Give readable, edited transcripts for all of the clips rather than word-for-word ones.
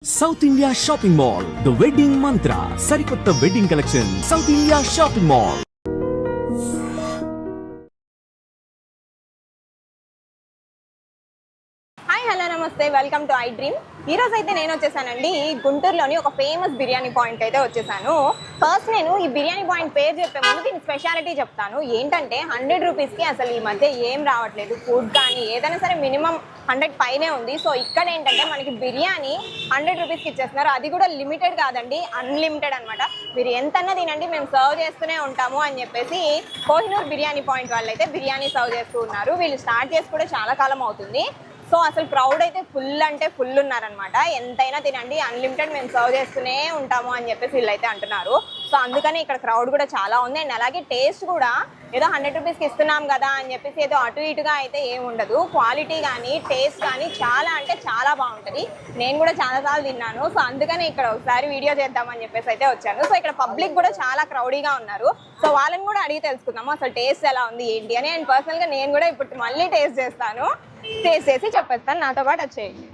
South India Shopping Mall, The Wedding Mantra, Sarikotta Wedding Collection, South India Shopping Mall. Hi hello నమస్తే welcome to I dream. ఈ రోజు అయితే నేను వచ్చేసానండి గుంటూరులోని ఒక ఫేమస్ బిర్యానీ పాయింట్ అయితే వచ్చేసాను. ఫస్ట్ నేను ఈ బిర్యానీ పాయింట్ పేరు చెప్పే ముందు దీని స్పెషాలిటీ చెప్తాను. ఏంటంటే 100 రూపీస్కి అసలు ఈ మధ్య ఏం రావట్లేదు. ఫుడ్ కానీ ఏదైనా సరే మినిమం 100 పైనే ఉంది. సో ఇక్కడ ఏంటంటే మనకి బిర్యానీ 100 రూపీస్కి ఇచ్చేస్తున్నారు. అది కూడా లిమిటెడ్ కాదండి, అన్లిమిటెడ్ అనమాట. మీరు ఎంతన్నా తినండి, మేము సర్వ్ చేస్తూనే ఉంటాము అని చెప్పేసి కోహినూర్ బిర్యానీ పాయింట్ వాళ్ళు అయితే బిర్యానీ సర్వ్ చేస్తూ ఉన్నారు. వీళ్ళు స్టార్ట్ చేసి కూడా చాలా కాలం అవుతుంది. సో అసలు క్రౌడ్ అయితే ఫుల్ అంటే ఫుల్ ఉన్నారనమాట. ఎంతైనా తినండి, అన్లిమిటెడ్ మేము సర్వ్ చేస్తూనే ఉంటాము అని చెప్పేసి వీళ్ళు అయితే అంటున్నారు. సో అందుకని ఇక్కడ క్రౌడ్ కూడా చాలా ఉంది. అండ్ అలాగే టేస్ట్ కూడా ఏదో 100 రూపీస్కి ఇస్తున్నాం కదా అని చెప్పేసి ఏదో అటు ఇటుగా అయితే ఏమి ఉండదు. క్వాలిటీ కానీ టేస్ట్ కానీ చాలా అంటే చాలా బాగుంటుంది. నేను కూడా చాలాసార్లు తిన్నాను. సో అందుకని ఇక్కడ ఒకసారి వీడియో చేద్దామని చెప్పేసి అయితే వచ్చాను. సో ఇక్కడ పబ్లిక్ కూడా చాలా క్రౌడీగా ఉన్నారు. సో వాళ్ళని కూడా అడిగి తెలుసుకుందాము అసలు టేస్ట్ ఎలా ఉంది ఏంటి అని. అండ్ పర్సనల్గా నేను కూడా ఇప్పుడు మళ్ళీ టేస్ట్ చేస్తాను. టేస్ట్ చేసి చెప్పేస్తాను, నాతో పాటు వచ్చేయండి.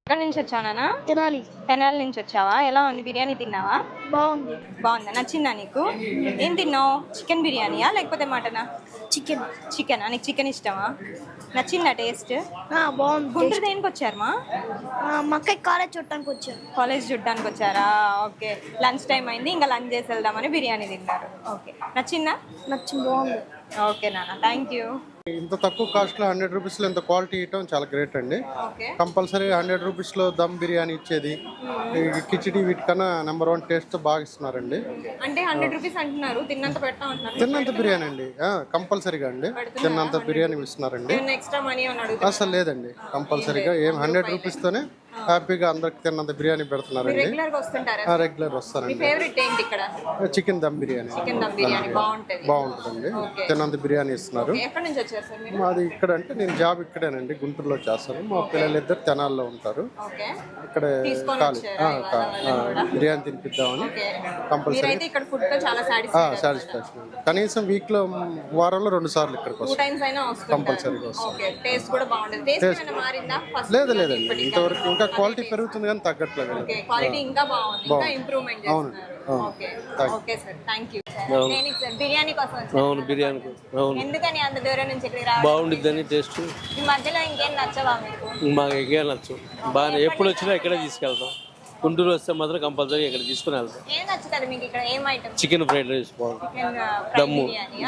ఎక్కడి నుంచి వచ్చానా? తెనాలి నుంచి వచ్చావా? ఎలా ఉంది బిర్యానీ? తిన్నావా? బాగుందా? నచ్చిందా నీకు? ఏం తిన్నావు? చికెన్ బిర్యానీయా లేకపోతే మటనా? చికెనా? నీకు చికెన్ ఇష్టమా? నచ్చిందా టేస్ట్? బాగుంది. గుంటూరు దేనికి వచ్చారు? కాలేజ్ చూడడానికి వచ్చారా? ఓకే, లంచ్ టైం అయింది, ఇంకా లంచ్ చేసి వెళ్దామని బిర్యానీ తిన్నారు. ఓకే, నచ్చిందా? బాగుంది. ఓకే నాన్న, థ్యాంక్ యూ. ఇంత తక్కువ కాస్ట్లో 100 రూపీస్లో ఇంత క్వాలిటీ ఇవ్వడం చాలా గ్రేట్ అండి. ఓకే, కంపల్సరీ 100 రూపీస్లో దమ్ బిర్యానీ ఇచ్చేది, కిచిడి వీటికన్నా నెంబర్ 1 టేస్ట్ బాగా ఇస్తున్నారండి. అంటే 100 రూపీస్ అంటున్నారు, తిన్నంత పెడతా అంటున్నారు. తిన్నంత బిర్యానీ అండి, కంపల్సరీగా అండి తిన్నంత బిర్యానీ ఇస్తున్నారండి. ఎక్స్ట్రా మనీ అని అడుగుతారు? అసలు లేదండి, కంపల్సరీగా 100 రూపీస్తోనే హ్యాపీగా అందరికి తిన్నంత బిర్యానీ పెడుతున్నారండి. రెగ్యులర్ గా వస్తుంటారా? రెగ్యులర్ వస్తారండి. ఫేవరెట్ ఏంటి ఇక్కడ? చికెన్ దమ్ బిర్యానీ బాగుంటుందండి. తిన్నంత బిర్యానీ ఇస్తున్నారు. ఎక్కడి నుంచి వచ్చారు సార్ మీరు? మాది ఇక్కడ అంటే నేను జాబ్ ఇక్కడేనండి, గుంటూరులో చేస్తాను. మా పిల్లలు ఇద్దరు తెనాల్లో ఉంటారు. ఇక్కడే బిర్యానీ తినిపిద్దామని కంపల్సరీ సాటిస్ఫాక్షన్. కనీసం వీక్ లో వారంలో 2 సార్లు ఇక్కడికి వస్తాం కంపల్సరీగా వస్తాం. లేదండి, ఇంతవరకు ఇంకా క్వాలిటీ పెరుగుతుంది కానీ తగ్గట్లేదు. అవును. బిర్యానీ కోసం ఎందుకని అంత దూరం నుంచి ఇక్కడికి బాగుండిద్దని టేస్ట్. ఈ మధ్యలో ఇంకేం నచ్చవా మీకు? మాకు ఇంకేం నచ్చు, బాగా ఎప్పుడు వచ్చినా ఇక్కడే తీసుకెళ్తాం. గుంటూరు వస్తే మాత్రం కంపల్సరీ ఇక్కడ తీసుకుని వెళ్తాం. ఏం నచ్చుతుంది మీకు ఇక్కడ? ఏం ఐటమ్? చికెన్ ఫ్రైడ్ రైస్ బాగుంటుంది,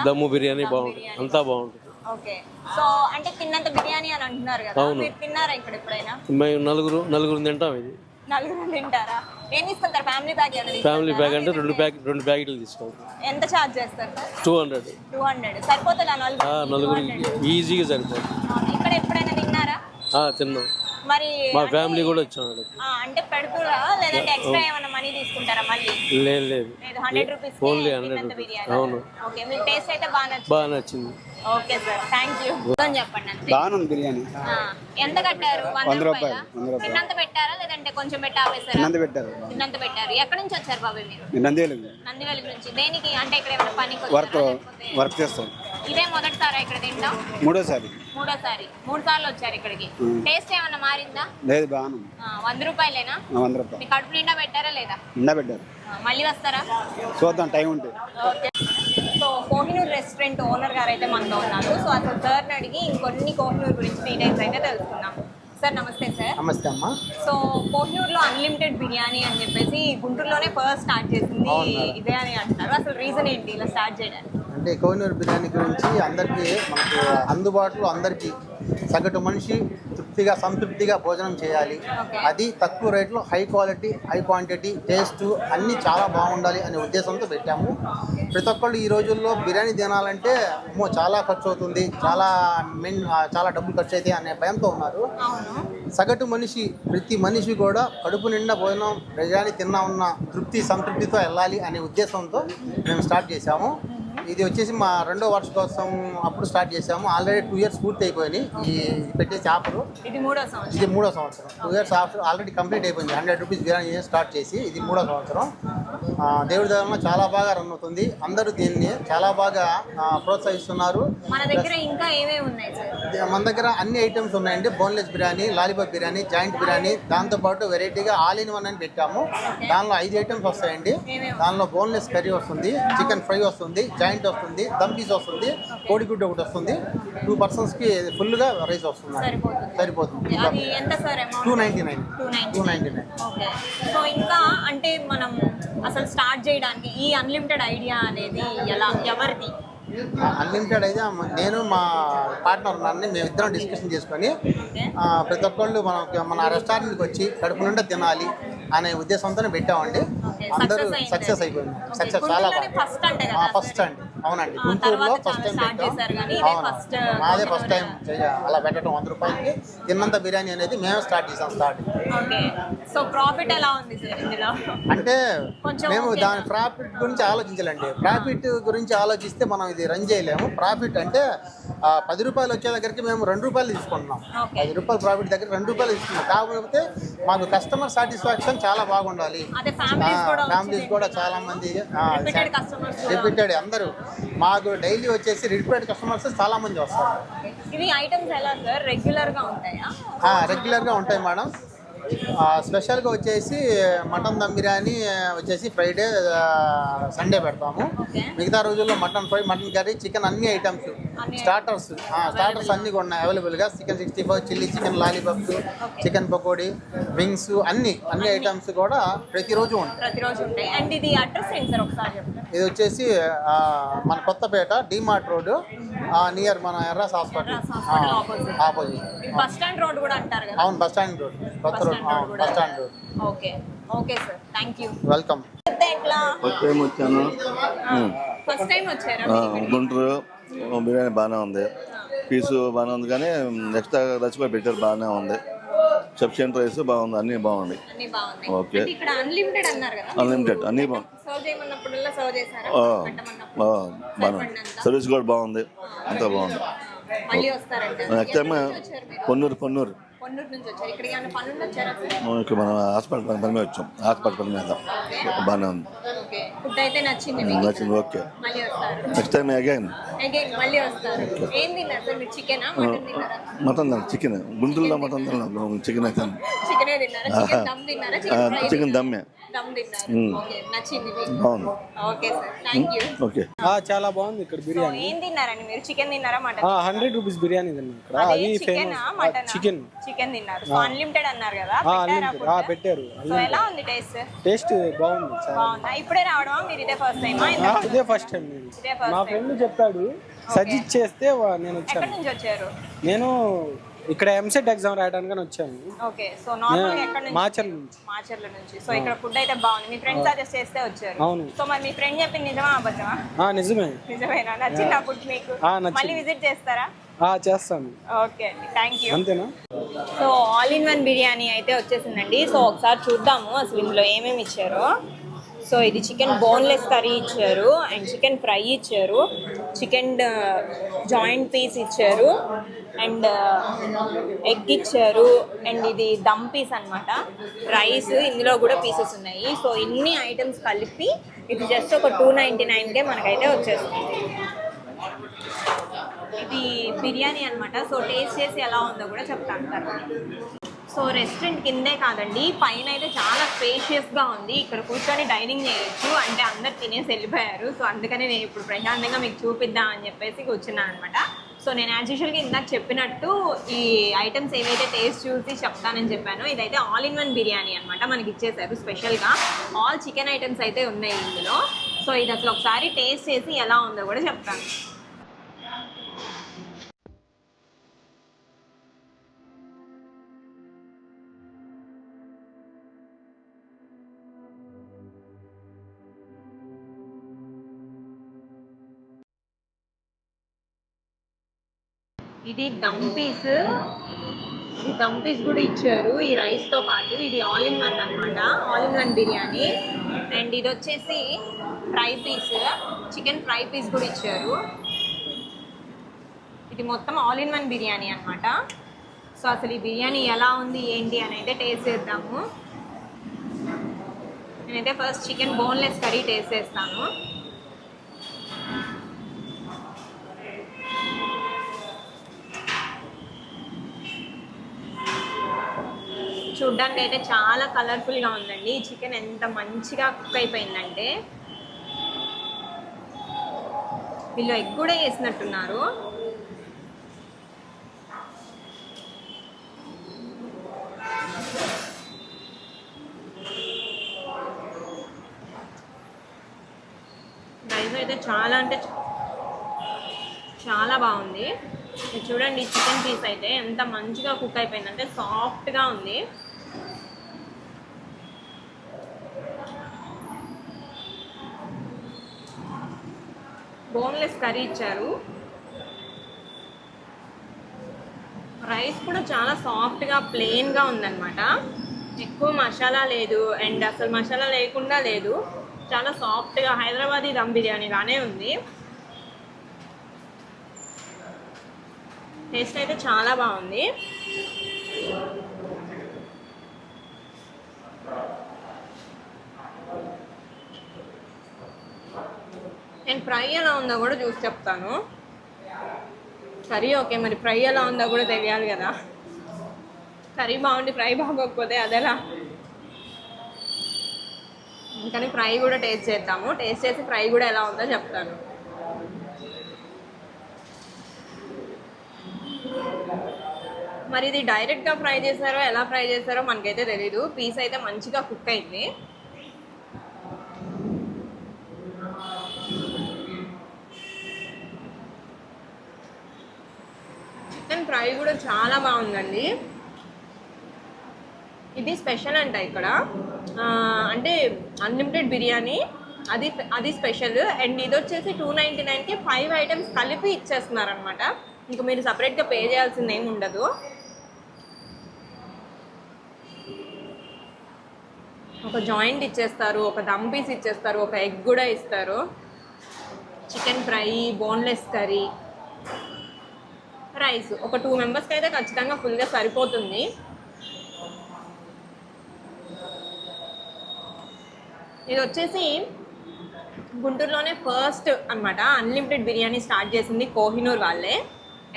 దమ్ము బిర్యానీ బాగుంటుంది, అంతా బాగుంటుంది. ఓకే, సో అంటే తిన్నంత బిర్యానీ అని అంటున్నారు కదా, మీరు తిన్నారా ఇక్కడ ఎప్పుడైనా? మేము నలుగురు తింటాం. ఇది నలుగురు తింటారా? ఏం తీసుకుంటారు? Family pack? ఫ్యామిలీ ప్యాక్ అంటే 2 ప్యాకెట్లు తీసుకుంటాం. ఎంత ఛార్జ్ చేస్తారు? 200 సరిపోతుందా? నలుగురికి ఈజీగా సరిపోతుంది. ఇక్కడ ఎప్పుడైనా తిన్నారా? తిన్నాం, మరి మా ఫ్యామిలీ కూడా వచ్చాం. అంటే పెడుతురా లేదంటే ఎక్స్ట్రా ఏమైనా మనీ తీసుకుంటారా? మళ్ళీ లేదు 100 రూపీస్ ఓన్లీ 100 రూపీస్. అవును, ఓకే, మీకు టేస్ట్ అయితే బాగా నచ్చింది. Okay sir, thank you. చెప్పండి అంతే. బాగుంది బిర్యానీ. ఎంత కట్టారు? 100 రూపాయలు. తిన్నంత పెట్టారా లేదంటే కొంచెం పెట్టి ఆపేసారా? తిన్నంత పెట్టారు. ఎక్కడి నుంచి వచ్చారు బాబాయ్ మీరు? నందివెలుగు నుంచి. దేనికి అంటే ఇక్కడ ఏమైనా పనికి వర్క్ చేస్తాం. ఇదే మొదటిసారా ఇక్కడ తింటాం? మూడోసారి 3 సార్లు వచ్చారు ఇక్కడికి. టేస్ట్ ఏమన్నా మారిందా? లేదు, బాగుంది. 100 రూపాయలేనా? 100 రూపాయలు. మీ కడుపు నిండా పెట్టారా లేదా? నిండా పెట్టారు. మళ్ళీ వస్తారా? చూద్దాం, టైం ఉంటే. Okay, so Kohinoor restaurant owner గారు అయితే మనతో ఉన్నారు. సో అసలు సార్ని అడిగి ఇంకొన్ని కోహినూర్ గురించి డీటెయిల్స్ అయితే తెలుసుకుందాం. సార్ నమస్తే సార్. నమస్తే అమ్మా. సో కోహినూర్లో అన్లిమిటెడ్ బిర్యానీ అని చెప్పేసి గుంటూరులోనే ఫస్ట్ స్టార్ట్ చేసింది ఇదే అని అంటున్నారు. అసలు రీజన్ ఏంటి ఇలా స్టార్ట్ చేయడానికి? అంటే కోహినూర్ బిర్యానీ గురించి అందరికీ మనకు అందుబాటులో అందరికీ సగటు మనిషి తృప్తిగా సంతృప్తిగా భోజనం చేయాలి, అది తక్కువ రేట్లో high quality high quantity taste అన్నీ చాలా బాగుండాలి అనే ఉద్దేశంతో పెట్టాము. ప్రతి ఒక్కళ్ళు ఈ రోజుల్లో బిర్యానీ తినాలంటే అమ్మో చాలా ఖర్చు అవుతుంది, చాలా డబ్బులు ఖర్చు అవుతాయి అనే భయంతో ఉన్నారు. సగటు మనిషి ప్రతి మనిషి కూడా కడుపు నిండా భోజనం బిర్యానీ తిన్నా ఉన్న సంతృప్తితో వెళ్ళాలి అనే ఉద్దేశంతో మేము స్టార్ట్ చేశాము. ఇది వచ్చేసి మా 2వ వార్షికోత్సవం అప్పుడు స్టార్ట్ చేసాము. ఆల్రెడీ 2 years పూర్తి అయిపోయినాయి ఈ పెట్టేసి ఆఫరు. ఇది 3వ సంవత్సరం. 2 years ఆఫర్ ఆల్రెడీ కంప్లీట్ అయిపోయింది. 100 రూపీస్ బిర్యానీ స్టార్ట్ చేసి ఇది 3వ సంవత్సరం. దేవుడి దయవల్ల చాలా బాగా రన్ అవుతుంది. అందరూ దీన్ని చాలా బాగా ప్రోత్సహిస్తున్నారు. మన దగ్గర ఇంకా ఏమేమి ఉన్నాయి సార్? మన దగ్గర అన్ని ఐటమ్స్ ఉన్నాయండి. Boneless biryani, lollipop biryani, joint biryani, దాంతోపాటు వెరైటీగా ఆల్ ఇన్ వన్ అని పెట్టాము. దానిలో 5 ఐటమ్స్ వస్తాయండి. దానిలో బోన్లెస్ కర్రీ వస్తుంది, చికెన్ ఫ్రై వస్తుంది, జాయింట్ వస్తుంది, దమ్ పీస్ వస్తుంది, కోడిగుడ్డు ఒకటి వస్తుంది. 2 personsకి ఫుల్గా రైస్ వస్తుంది, సరిపోతుంది. 299. ఓకే. సో ఇంకా అంటే మనం అసలు స్టార్ట్ చేయడానికి ఈ అన్లిమిటెడ్ ఐడియా అనేది ఎవరిది? అన్లిమిటెడ్ అయితే నేను మా పార్ట్నర్ ఉన్నారని మేమిద్దరం డిస్కషన్ చేసుకొని ప్రతి ఒక్కళ్ళు మన రెస్టారెంట్కి వచ్చి కడుపు నిండా తినాలి అనే ఉద్దేశంతోనే పెట్టామండి. అందరూ సక్సెస్ అయిపోయింది. సక్సెస్ చాలా బాగా ఫస్ట్ అండి. అవునండి, గుంటూరులో ఫస్ట్ టైం పెట్టాం. మాదే ఫస్ట్ టైం అలా పెట్టడం. 100 రూపాయలకి తిన్నంత బిర్యానీ అనేది మేము స్టార్ట్ చేసాం. సో ప్రాఫిట్ ఎలా ఉంది సార్ ఇందులో? అంటే మేము దాని ప్రాఫిట్ గురించి ఆలోచించాలండి. ప్రాఫిట్ గురించి ఆలోచిస్తే మనం ఇది రన్ చేయలేము. ప్రాఫిట్ అంటే 10 రూపాయలు వచ్చే దగ్గరికి మేము 2 రూపాయలు తీసుకుంటున్నాం. 10 రూపాయలు ప్రాఫిట్ దగ్గర 2 రూపాయలు తీసుకున్నాం. కాకపోతే మాకు కస్టమర్ సాటిస్ఫాక్షన్ చాలా బాగుండాలి. ఫ్యామిలీస్ కూడా చాలా మంది రిపీటెడ్ అందరూ మాకు డైలీ వచ్చేసి రిపీటెడ్ కస్టమర్స్ చాలా మంది వస్తారు. ఇవి ఐటమ్స్ ఎలా సార్ రెగ్యులర్ గా ఉంటాయా? రెగ్యులర్ గా ఉంటాయి మేడం. స్పెషల్గా వచ్చేసి మటన్ దమ్ బిర్యానీ వచ్చేసి ఫ్రైడే సండే పెడతాము. మిగతా రోజుల్లో mutton fry, mutton curry, chicken అన్ని ఐటమ్స్, స్టార్టర్స్ అన్నీ కూడా ఉన్నాయి అవైలబుల్గా. Chicken 65, chilli chicken, lollipops, chicken pakodi, wings అన్ని ఐటమ్స్ కూడా ప్రతిరోజు ఉంటాయి. అండ్ ఇది అడ్రస్ ఏంటి సార్ ఒకసారి చెప్తారా? ఇది వచ్చేసి మన కొత్తపేట డిమార్ట్ రోడ్ నియర్ మన Erras hospital opposite. Bus stand road కూడా అంటారు కదా? అవును, బస్ స్టాండ్ రోడ్, కొత్త road, bus stand road. Okay sir, thank you. Welcome. First time వచ్చారా? గుంటూరు బిర్యానీ బాగానే ఉంది, పీసు బాగానే ఉంది, కానీ నెక్స్ట్ రచ్చిపోయి పెట్టారు బాగానే ఉంది. సఫిషియంట్ రైస్ బాగుంది, అన్నీ బాగుంది. ఓకే, అన్లిమిటెడ్ అన్నీ బాగుంది. బాగుంది, సర్వీస్ కూడా బాగుంది, అంతా బాగుంది. నెక్స్ట్ టైం పొన్నూరు ఇక్కడ మన హాస్పిటల్ పని మీద వచ్చాం. హాస్పిటల్ పని మీద బాగానే ఉంది, నచ్చింది. Okay, next time again mutton chicken. గుంటూరులో మటన్ చికెన్ అయితే చికెన్ దమ్మే బాగుంది. ఓకే, చాలా బాగుంది ఇక్కడ బిర్యానీ. ఏం తిన్నారండి మీరు? చికెన్ తిన్నారా, మటన్? 100 రూపీస్ బిర్యానీ తిన్నాం ఇక్కడ. అది చికెన్ తిన్నారు. సో అన్లిమిటెడ్ అన్నారు కదా, పెట్టారు. సో ఎలా ఉంది టేస్ట్? టేస్ట్ బాగుంది, బాగుందా? ఇప్పుడే రావడమా మీరు? ఇదే ఫస్ట్ టైమా? ఇదే ఫస్ట్ టైం. మా ఫ్రెండ్ చెప్పాడు, సజెస్ట్ చేస్తే నేను వచ్చాను. ఎక్కడి నుంచి వచ్చారు? నేను ఇక్కడ ఎంసెట్ ఎగ్జామ్ రాయడానికి వచ్చాను. ఓకే, సో నార్మల్గా ఎక్కడ నుంచి? మాచర్ల నుంచి. సో ఇక్కడ ఫుడ్ అయితే బాగుంది. మీ ఫ్రెండ్ సజెస్ట్ చేస్తే వచ్చారు. అవును. సో మరి మీ ఫ్రెండ్ చెప్పింది నిజమా అబద్ధమా? నిజమేనా? నచ్చిందా ఫుడ్ మీకు? మళ్ళీ విజిట్ చేస్తారా? చేస్తాను. Okay, thank you. అంతేనా? So all in one biryani అయితే వచ్చేసిందండి. సో ఒకసారి చూద్దాము అసలు ఇందులో ఏమేమి ఇచ్చారో. సో ఇది చికెన్ బోన్లెస్ కర్రీ ఇచ్చారు, అండ్ చికెన్ ఫ్రై ఇచ్చారు, చికెన్ జాయింట్ పీస్ ఇచ్చారు, అండ్ ఎగ్ ఇచ్చారు, అండ్ ఇది దమ్ పీస్ అనమాట. రైస్ ఇందులో కూడా పీసెస్ ఉన్నాయి. సో ఇన్ని ఐటమ్స్ కలిపి ఇది జస్ట్ ఒక 299కే మనకైతే వచ్చేస్తుంది. ఇది బిర్యానీ అనమాట. సో టేస్ట్ చేసి ఎలా ఉందో కూడా చెప్తాను తర్వాత. సో రెస్టారెంట్ కిందే కాదండి, పైన అయితే చాలా స్పేషియస్గా ఉంది. ఇక్కడ కూర్చొని డైనింగ్ చేయొచ్చు. అంటే అందరు తినేసి వెళ్ళిపోయారు. సో అందుకని నేను ఇప్పుడు ప్రశాంతంగా మీకు చూపిద్దాం అని చెప్పేసి కూర్చున్నాను అనమాట. సో నేను యాజ్ యూజువల్గా ఇందాక చెప్పినట్టు ఈ ఐటమ్స్ ఏవైతే టేస్ట్ చూసి చెప్తానని చెప్పానో, ఇదైతే ఆల్ ఇన్ వన్ బిర్యానీ అనమాట. మనకి ఇచ్చేసారు స్పెషల్గా. ఆల్ చికెన్ ఐటమ్స్ అయితే ఉన్నాయి ఇందులో. సో సో ఇది అసలు ఒకసారి టేస్ట్ చేసి ఎలా ఉందో కూడా చెప్తాను. ఇది దమ్ పీస్ కూడా ఇచ్చారు ఈ రైస్తో పాటు. ఇది ఆల్ ఇన్ వన్ అనమాట, all in one biryani. And ఇది వచ్చేసి fry piece, chicken fry piece కూడా ఇచ్చారు. ఇది మొత్తం ఆల్ ఇన్ వన్ బిర్యానీ అనమాట. సో అసలు ఈ బిర్యానీ ఎలా ఉంది ఏంటి అని అయితే టేస్ట్ చేద్దాము. నేనైతే first chicken boneless curry taste చేస్తాను. చూడ్డానికి అయితే చాలా కలర్ఫుల్గా ఉందండి. చికెన్ ఎంత మంచిగా కుక్ అయిపోయిందంటే, వీళ్ళు ఎగ్ కూడా వేసినట్టున్నారు. రైస్ అయితే చాలా అంటే చాలా బాగుంది. చూడండి చికెన్ పీస్ అయితే ఎంత మంచిగా కుక్ అయిపోయిందంటే సాఫ్ట్గా ఉంది. బోన్లెస్ కర్రీ ఇచ్చారు. రైస్ కూడా చాలా సాఫ్ట్గా ప్లెయిన్గా ఉందన్నమాట. ఎక్కువ మసాలా లేదు అండ్ అసలు మసాలా లేకుండా లేదు. చాలా సాఫ్ట్గా హైదరాబాదీ దమ్ బిర్యానీ లానే ఉంది. టేస్ట్ అయితే చాలా బాగుంది. అండ్ ఫ్రై ఎలా ఉందో కూడా చూసి చెప్తాను. కర్రీ ఓకే, మరి ఫ్రై ఎలా ఉందో కూడా తెలియాలి కదా. కర్రీ బాగుండి ఫ్రై బాగోకపోతే అదెలా. కానీ ఫ్రై కూడా టేస్ట్ చేద్దాము. టేస్ట్ చేసి ఫ్రై కూడా ఎలా ఉందో చెప్తాను. మరి ఇది డైరెక్ట్గా ఫ్రై చేశారో ఎలా ఫ్రై చేశారో మనకైతే తెలీదు. పీస్ అయితే మంచిగా కుక్ అయింది. చికెన్ ఫ్రై కూడా చాలా బాగుందండి. ఇది స్పెషల్ అంట ఇక్కడ, అంటే అన్లిమిటెడ్ బిర్యానీ అది స్పెషల్. అండ్ ఇది వచ్చేసి 299కి 5 ఐటమ్స్ కలిపి ఇచ్చేస్తున్నారు అనమాట. ఇంకా మీరు సపరేట్గా పే చేయాల్సింది ఏమి ఉండదు. ఒక జాయింట్ ఇచ్చేస్తారు, ఒక దమ్ పీస్ ఇచ్చేస్తారు, ఒక ఎగ్ కూడా ఇస్తారు. Chicken fry, boneless curry, rice. ఒక 2 మెంబర్స్కి అయితే ఖచ్చితంగా ఫుల్గా సరిపోతుంది. ఇది వచ్చేసి గుంటూరులోనే ఫస్ట్ అనమాట అన్లిమిటెడ్ బిర్యానీ స్టార్ట్ చేసింది కోహినూర్ వాళ్ళే.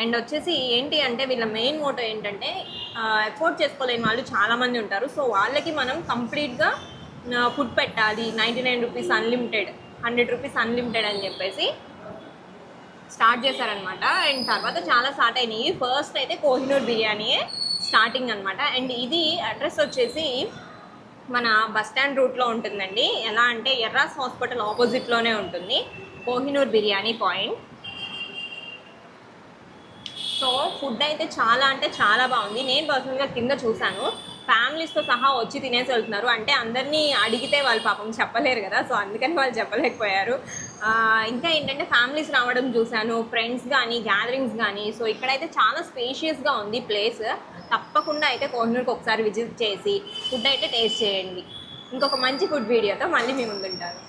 అండ్ వచ్చేసి ఏంటి అంటే వీళ్ళ మెయిన్ మోటో ఏంటంటే ఎఫోర్డ్ చేసుకోలేని వాళ్ళు చాలామంది ఉంటారు. సో వాళ్ళకి మనం కంప్లీట్గా ఫుడ్ పెట్టాలి. 99 రూపీస్ అన్లిమిటెడ్, 100 రూపీస్ అన్లిమిటెడ్ అని చెప్పేసి స్టార్ట్ చేశారనమాట. అండ్ తర్వాత చాలా స్టార్ట్ అయినాయి. ఫస్ట్ అయితే కోహినూర్ బిర్యానీయే స్టార్టింగ్ అనమాట. అండ్ ఇది అడ్రస్ వచ్చేసి మన బస్ స్టాండ్ రూట్లో ఉంటుందండి. ఎలా అంటే ఎర్రాస్ హాస్పిటల్ ఆపోజిట్లోనే ఉంటుంది Kohinoor biryani point. So food అయితే చాలా అంటే చాలా బాగుంది. నేను పర్సనల్గా కింద చూశాను, ఫ్యామిలీస్తో సహా వచ్చి తినేసి వెళ్తున్నారు. అంటే అందరినీ అడిగితే వాళ్ళు పాపం చెప్పలేరు కదా, సో అందుకని వాళ్ళు చెప్పలేకపోయారు. ఇంకా ఏంటంటే ఫ్యామిలీస్ రావడం చూశాను, ఫ్రెండ్స్ కానీ గ్యాదరింగ్స్ కానీ. సో ఇక్కడైతే చాలా స్పేషియస్గా ఉంది ప్లేస్. తప్పకుండా అయితే కోహినూర్కి ఒకసారి విజిట్ చేసి ఫుడ్ అయితే టేస్ట్ చేయండి. ఇంకొక మంచి ఫుడ్ వీడియోతో మళ్ళీ మీ ముందుంటాను.